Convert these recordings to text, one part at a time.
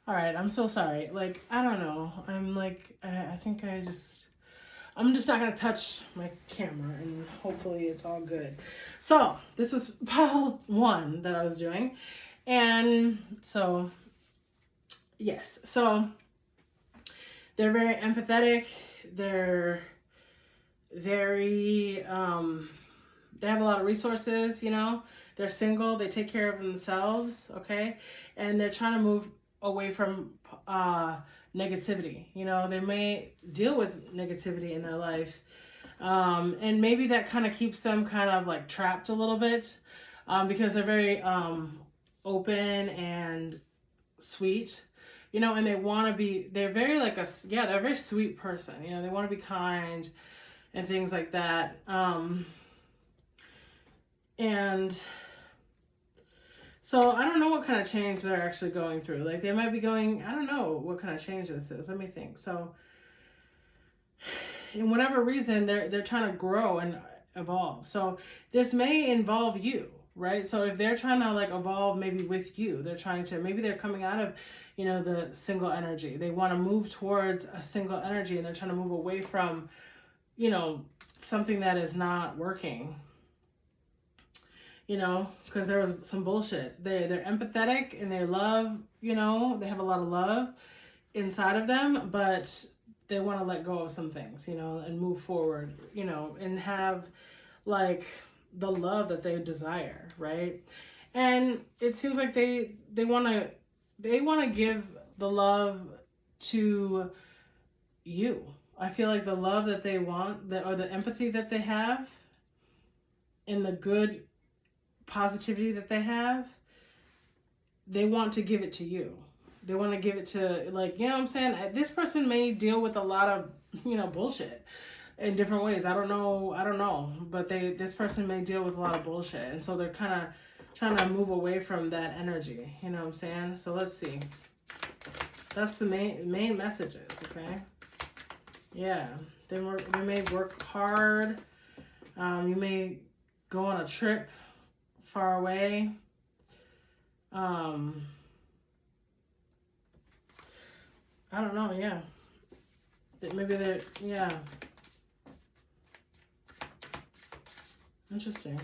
All right, I'm so sorry. Like, I don't know. I'm like, I think I'm just not going to touch my camera, and hopefully it's all good. So, this was pile 1 that I was doing. And so, yes. So, they're very empathetic. They're very, they have a lot of resources, you know. They're single. They take care of themselves, okay? And they're trying to move away from negativity. You know, they may deal with negativity in their life. And maybe that kind of keeps them kind of like trapped a little bit, because they're very open and sweet, you know, and they want to be, they're very like they're a very sweet person, you know, they want to be kind and things like that. And so I don't know what kind of change they're actually going through. Like they might be going, I don't know what kind of change this is. Let me think. So, in whatever reason, they're trying to grow and evolve. So this may involve you, right? So if they're trying to like evolve maybe with you, they're trying to, maybe they're coming out of, you know, the single energy. They want to move towards a single energy, and they're trying to move away from, you know, something that is not working. You know, because there was some bullshit. They're empathetic and they love, you know, they have a lot of love inside of them, but they want to let go of some things, you know, and move forward, you know, and have like the love that they desire, right? And it seems like they want to give the love to you. I feel like the love that they want, or the empathy that they have, and the good positivity that they have, they want to give it to you. They want to give it to, like, you know what I'm saying? This person may deal with a lot of, you know, bullshit in different ways. I don't know. But this person may deal with a lot of bullshit. And so they're kind of trying to move away from that energy. You know what I'm saying? So let's see. That's the main messages, okay? Yeah. They may work hard. You may go on a trip far away. I don't know, yeah. Maybe they're, yeah. Interesting.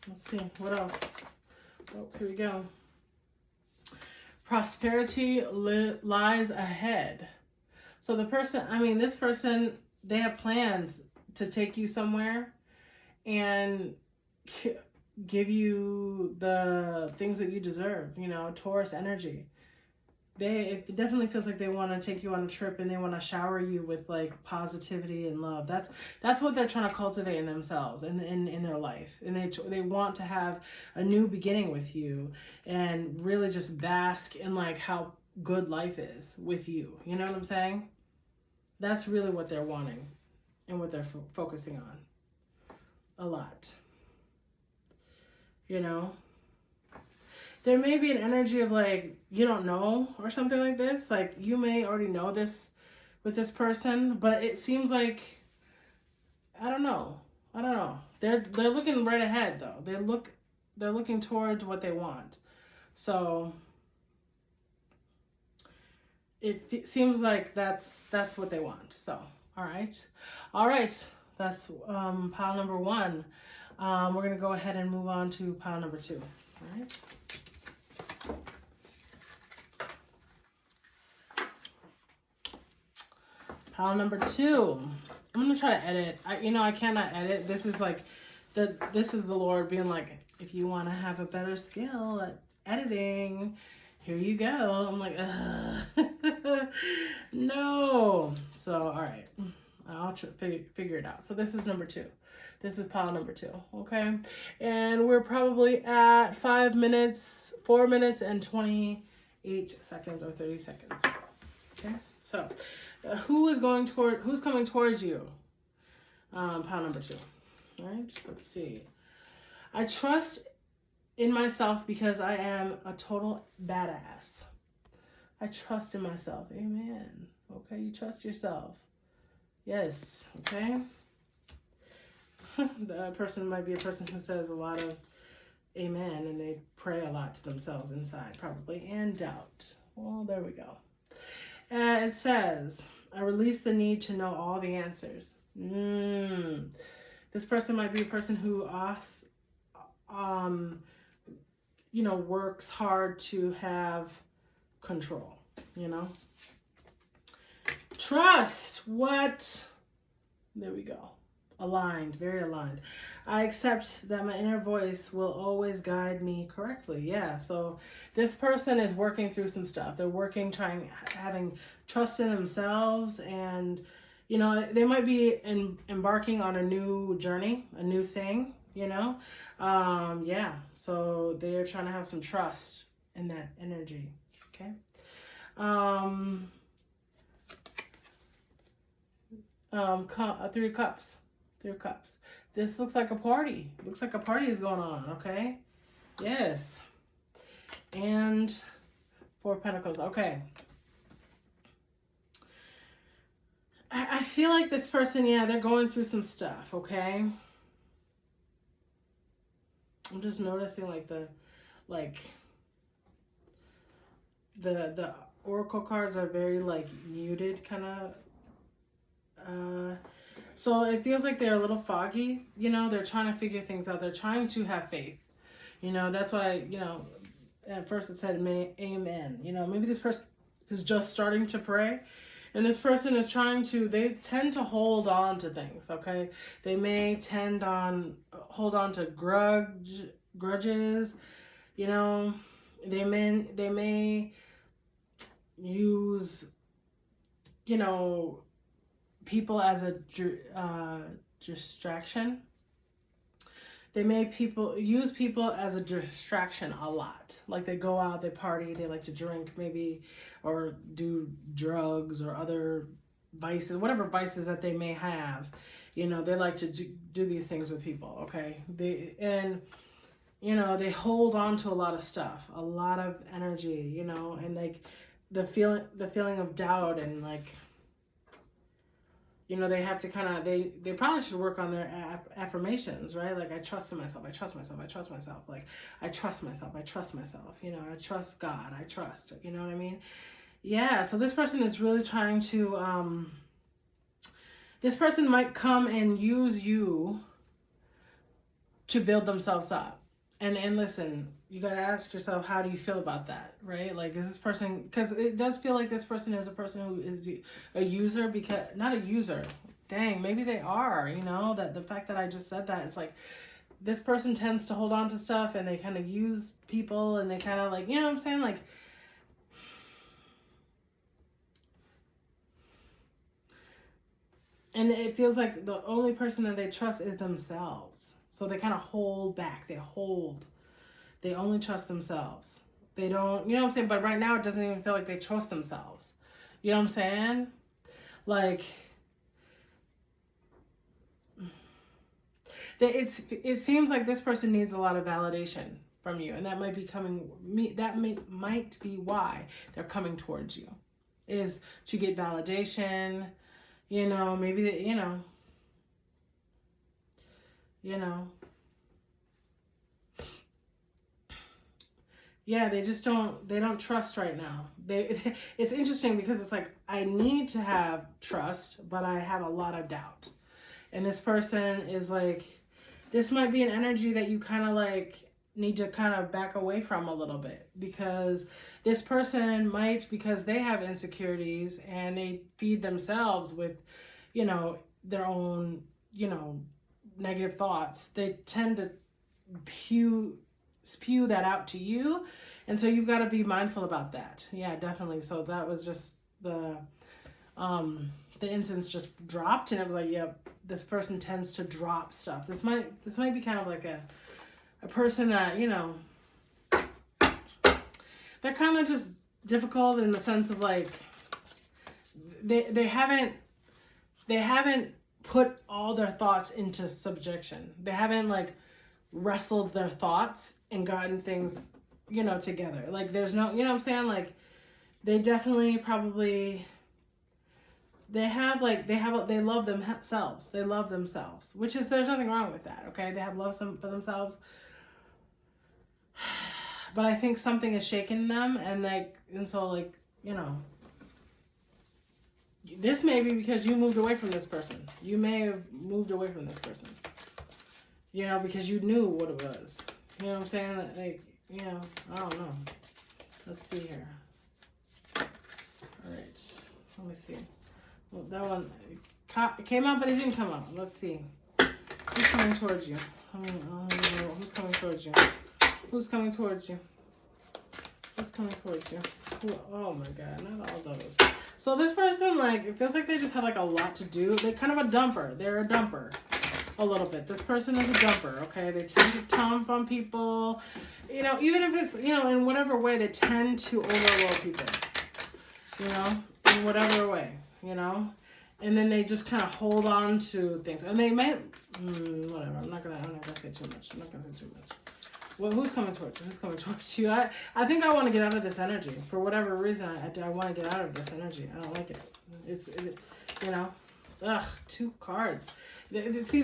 Let's see, what else? Oh, here we go. Prosperity lies ahead. So this person, they have plans to take you somewhere and give you the things that you deserve, you know, Taurus energy. It definitely feels like they want to take you on a trip, and they want to shower you with like positivity and love. That's what they're trying to cultivate in themselves and in their life. And they want to have a new beginning with you, and really just bask in like how good life is with you. You know what I'm saying? That's really what they're wanting and what they're focusing on a lot. You know? There may be an energy of like, you don't know, or something like this. Like you may already know this with this person, but it seems like, I don't know. They're looking right ahead though. They're looking towards what they want. So it seems like that's what they want. So, all right. That's pile number 1. We're going to go ahead and move on to pile number 2. All right. Pile number 2. I'm going to try to edit. I cannot edit. This is like, this is the Lord being like, if you want to have a better skill at editing, here you go. I'm like, ugh. No. So, all right. I'll figure it out. So this is number 2. This is pile number 2, okay? And we're probably at 4 minutes and 28 seconds or 30 seconds. Okay? So, who's coming towards you? Pile number 2. All right? Let's see. I trust in myself because I am a total badass. I trust in myself. Amen. Okay? You trust yourself. Yes. Okay? The person might be a person who says a lot of amen, and they pray a lot to themselves inside, probably, and doubt. Well, there we go. It says, I release the need to know all the answers. This person might be a person who works hard to have control, Trust. What? There we go. Aligned, very aligned. I accept that my inner voice will always guide me correctly. Yeah, so this person is working through some stuff. They're having trust in themselves, and, they might be embarking on a new journey, a new thing, so they're trying to have some trust in that energy, okay? Three cups. Three cups. This looks like a party. Looks like a party is going on, okay? Yes. And Four of Pentacles. Okay. I feel like this person, they're going through some stuff, okay? I'm just noticing the oracle cards are very muted kind of. So it feels like they're a little foggy, they're trying to figure things out. They're trying to have faith, that's why, at first it said amen, maybe this person is just starting to pray, and this person is they tend to hold on to things, okay? They may hold on to grudges, they may use, people as a distraction. They may use people as a distraction a lot. Like they go out, they party, they like to drink maybe, or do drugs or other vices, whatever vices that they may have. They like to do these things with people, okay? They hold on to a lot of stuff, a lot of energy, and the feeling of doubt, and they have to they probably should work on their affirmations, right? Like, I trust in myself, I trust myself, I trust myself. Like, I trust myself, I trust myself, I trust God, I trust, you know what I mean? Yeah, so this person is really trying to, this person might come and use you to build themselves up. And listen, you got to ask yourself, how do you feel about that, right? Like, is this person, because it does feel like this person is a person who is a user, because, not a user, dang, maybe they are, that the fact that I just said that, it's like, this person tends to hold on to stuff, and they kind of use people, and they kind of what I'm saying? Like, and it feels like the only person that they trust is themselves. So they kind of hold back. They only trust themselves. They don't, what I'm saying? But right now it doesn't even feel like they trust themselves. You know what I'm saying? Like, it seems like this person needs a lot of validation from you. And that might be might be why they're coming towards you, is to get validation, maybe they, yeah, they don't trust right now. It's interesting because it's like, I need to have trust, but I have a lot of doubt. And this person is like, this might be an energy that you kind of need to kind of back away from a little bit, because this person might, because they have insecurities and they feed themselves with, their own, negative thoughts, they tend to spew that out to you, and so you've got to be mindful about that. Yeah, definitely. So that was just the incense just dropped, and it was like, yep, this person tends to drop stuff. This might be kind of like a person that, they're kind of just difficult in the sense of like, they haven't put all their thoughts into subjection. They haven't wrestled their thoughts and gotten things, together. Like, there's no, what I'm saying? Like, they definitely probably, they love themselves. They love themselves, which is, there's nothing wrong with that. Okay. They have love for themselves. But I think something is shaking them, and so like, you know, this may be because you moved away from this person. You may have moved away from this person, you know, because you knew what it was. You know what I'm saying? Like, you know, I don't know. Let's see here. All right, let me see. Well, that one it came out, but it didn't come out. Let's see. Who's coming towards you? Who's coming towards you? Who's coming towards you? Who's coming towards you? Oh my God, not all those. So this person, like, it feels like they just have like a lot to do. They're kind of a dumper. They're a dumper. A little bit. This person is a dumper, okay? They tend to tomp on people. You know, even if it's, you know, in whatever way, they tend to overload people. You know, in whatever way, you know? And then they just kind of hold on to things. And they may, whatever, I'm not gonna say too much. I'm not gonna say too much. Well, who's coming towards you? Who's coming towards you? I think I want to get out of this energy. For whatever reason, I want to get out of this energy. I don't like it. You know, ugh, 2 cards. See,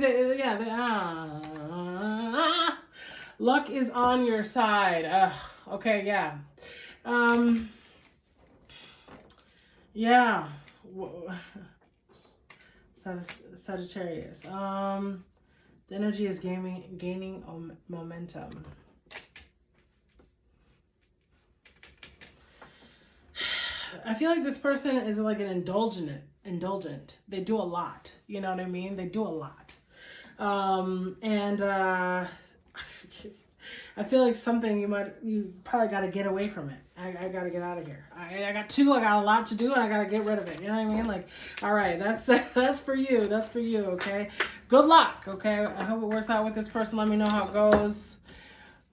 luck is on your side. Okay, yeah. Yeah. Sagittarius. The energy is gaining momentum. I feel like this person is like an indulgent. They do a lot. You know what I mean? They do a lot. I feel like something you probably got to get away from it. I got to get out of here. I got a lot to do, and I got to get rid of it. You know what I mean? Like, all right, that's for you. That's for you, okay? Good luck, okay? I hope it works out with this person. Let me know how it goes.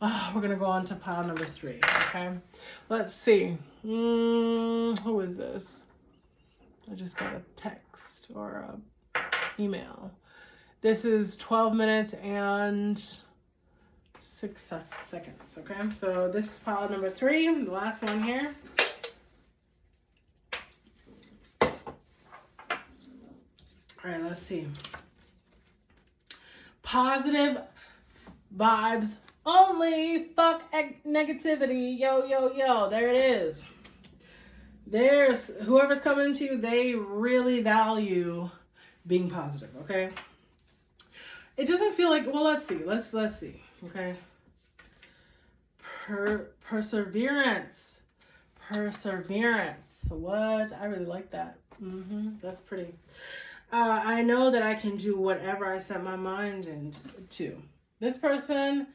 We're going to go on to pile number 3, okay? Let's see. Who is this? I just got a text or a email. This is 12 minutes and 6 seconds, okay? So this is pile number 3, the last one here. All right, let's see. Positive vibes only. Fuck negativity. Yo, yo, yo. There it is. There's whoever's coming to you, they really value being positive, okay? It doesn't feel like, well, let's see. Let's see, okay? Perseverance. What? I really like that. That's pretty. I know that I can do whatever I set my mind to. This person,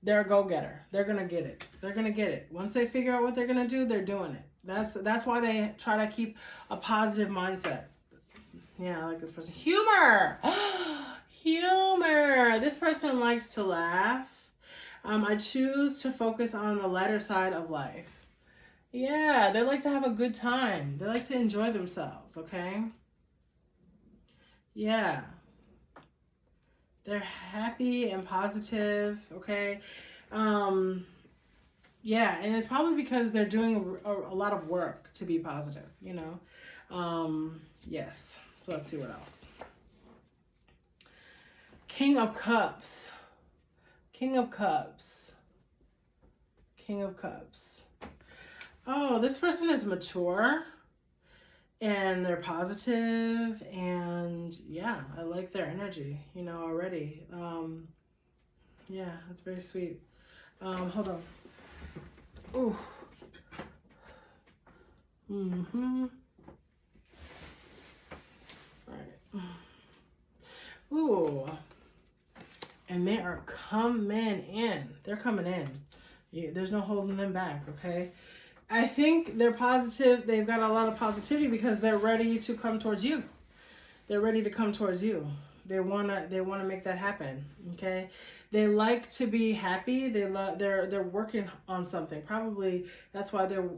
they're a go-getter. They're gonna get it. They're gonna get it. Once they figure out what they're gonna do, they're doing it. That's why they try to keep a positive mindset. Yeah, I like this person. Humor. Humor. This person likes to laugh. I choose to focus on the lighter side of life. Yeah, they like to have a good time. They like to enjoy themselves, okay? Yeah. They're happy and positive, okay? Yeah, and it's probably because they're doing a lot of work to be positive, you know? Yes. So let's see what else. King of Cups. King of Cups. King of Cups. Oh, this person is mature and they're positive, and yeah, I like their energy, you know, already. Yeah, that's very sweet. Hold on. Ooh. All right. Ooh. And they are coming in. They're coming in. There's no holding them back, okay? I think they're positive. They've got a lot of positivity because they're ready to come towards you. They're ready to come towards you. They wanna make that happen, okay? They like to be happy. They're working on something. Probably that's why they're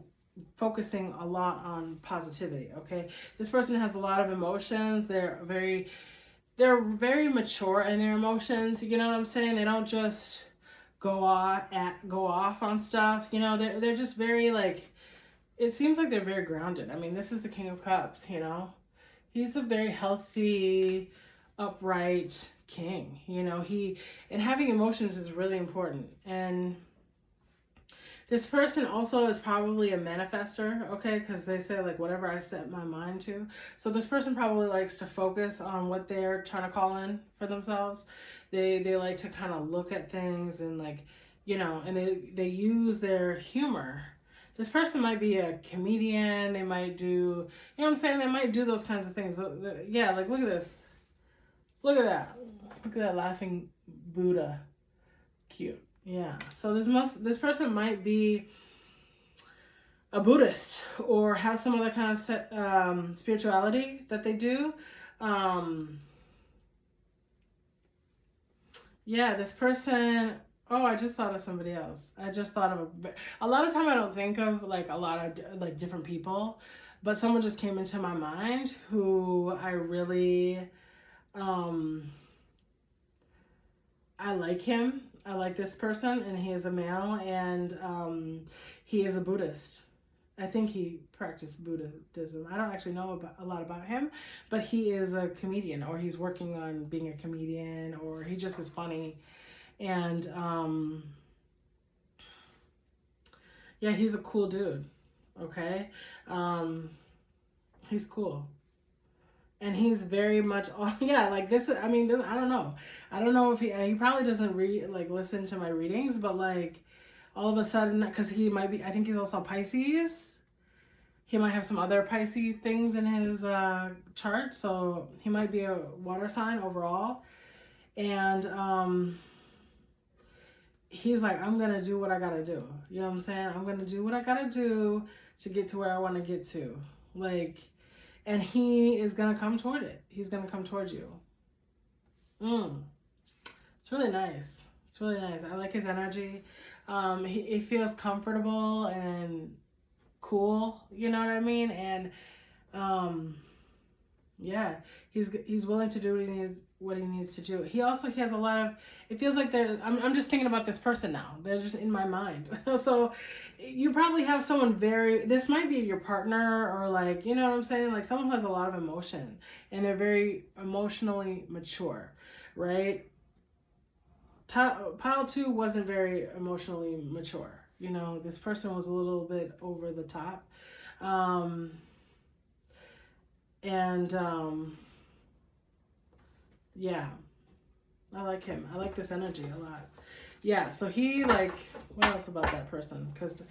focusing a lot on positivity, okay? This person has a lot of emotions. They're very mature in their emotions. You know what I'm saying? They don't just go off on stuff. You know, they're just very, like, it seems like they're very grounded. I mean, this is the King of Cups, you know? He's a very healthy, upright king, you know? And having emotions is really important. And This person also is probably a manifester, okay? Because they say, like, whatever I set my mind to. So this person probably likes to focus on what they're trying to call in for themselves. They like to kind of look at things and, like, you know, and they use their humor. This person might be a comedian. They might do, you know what I'm saying? They might do those kinds of things. Yeah, like, look at this. Look at that. Look at that laughing Buddha. Cute. Yeah. So this person might be a Buddhist or have some other kind of spirituality that they do. Yeah, this person. Oh, I just thought of somebody else. I just thought of a lot of time I don't think of like a lot of like different people, but someone just came into my mind who I really I like him. I like this person, and he is a male, and he is a Buddhist. I think he practiced Buddhism. I don't actually know a lot about him, but he is a comedian, or he's working on being a comedian, or he just is funny. And yeah, he's a cool dude. Okay, he's cool. And he's very much, oh yeah, like this. I mean, this, I don't know if he probably doesn't listen to my readings, but like all of a sudden, because he might be, I think he's also Pisces. He might have some other Pisces things in his chart, so he might be a water sign overall. And he's like, I'm gonna do what I gotta do. You know what I'm saying? I'm gonna do what I gotta do to get to where I want to get to. Like. And he is going to come toward it. He's going to come towards you. It's really nice. It's really nice. I like his energy. He feels comfortable and cool. You know what I mean? And yeah, he's willing to do what he needs to do. He has a lot of, it feels like I'm just thinking about this person now. They're just in my mind. So you probably have someone this might be your partner, or like, you know what I'm saying? Like someone who has a lot of emotion and they're very emotionally mature, right? Pile 2 wasn't very emotionally mature. You know, this person was a little bit over the top. Yeah, I like him. I like this energy a lot. Yeah, so what else about that person? Because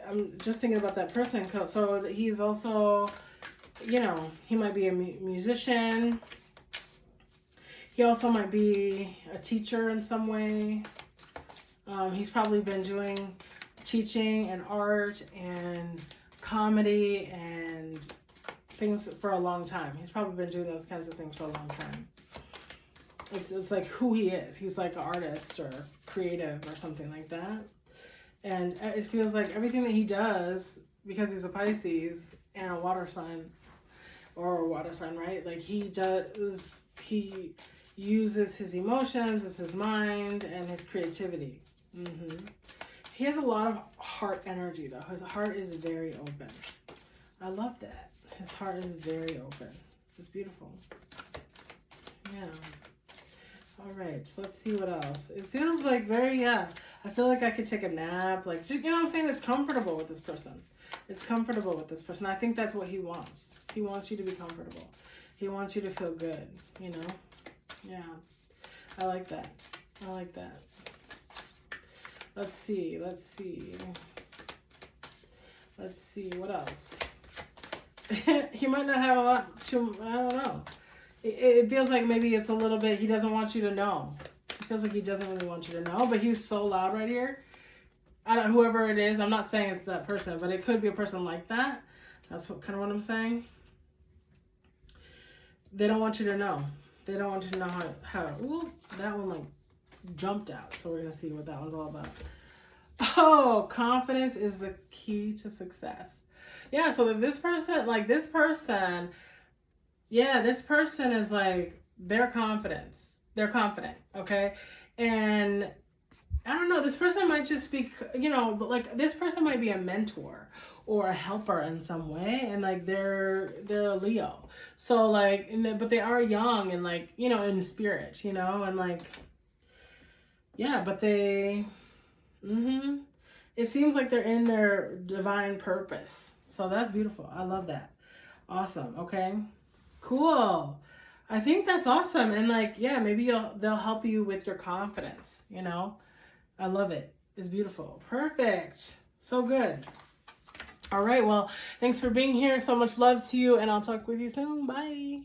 I'm just thinking about that person. So he's also, you know, he might be a musician. He also might be a teacher in some way. He's probably been doing teaching and art and comedy and things for a long time. He's probably been doing those kinds of things for a long time. It's like who he is. He's like an artist or creative or something like that. And it feels like everything that he does, because he's a Pisces and a water sign, right? Like he uses his emotions, his mind, and his creativity. He has a lot of heart energy, though. His heart is very open. I love that. His heart is very open. It's beautiful. Yeah. All right, so let's see what else. It feels like I feel like I could take a nap. Like, you know what I'm saying? It's comfortable with this person. It's comfortable with this person. I think that's what he wants. He wants you to be comfortable. He wants you to feel good, you know? Yeah. I like that. I like that. Let's see. What else? He might not have a lot to, I don't know. It feels like maybe it's a little bit, he doesn't want you to know. It feels like he doesn't really want you to know, but he's so loud right here. Whoever it is, I'm not saying it's that person, but it could be a person like that. That's kind of what I'm saying. They don't want you to know. They don't want you to know how ooh, that one like jumped out. So we're going to see what that one's all about. Oh, confidence is the key to success. Yeah, so if this person is like, they're confident, okay? And I don't know, this person might just be, you know, but like this person might be a mentor or a helper in some way, and like they're a Leo. So like, but they are young and like, you know, in spirit, you know, and like, yeah, but they, it seems like they're in their divine purpose. So that's beautiful. I love that. Awesome. Okay. Cool. I think that's awesome. And like, yeah, maybe they'll help you with your confidence, you know? I love it. It's beautiful. Perfect. So good. All right. Well, thanks for being here. So much love to you, and I'll talk with you soon. Bye.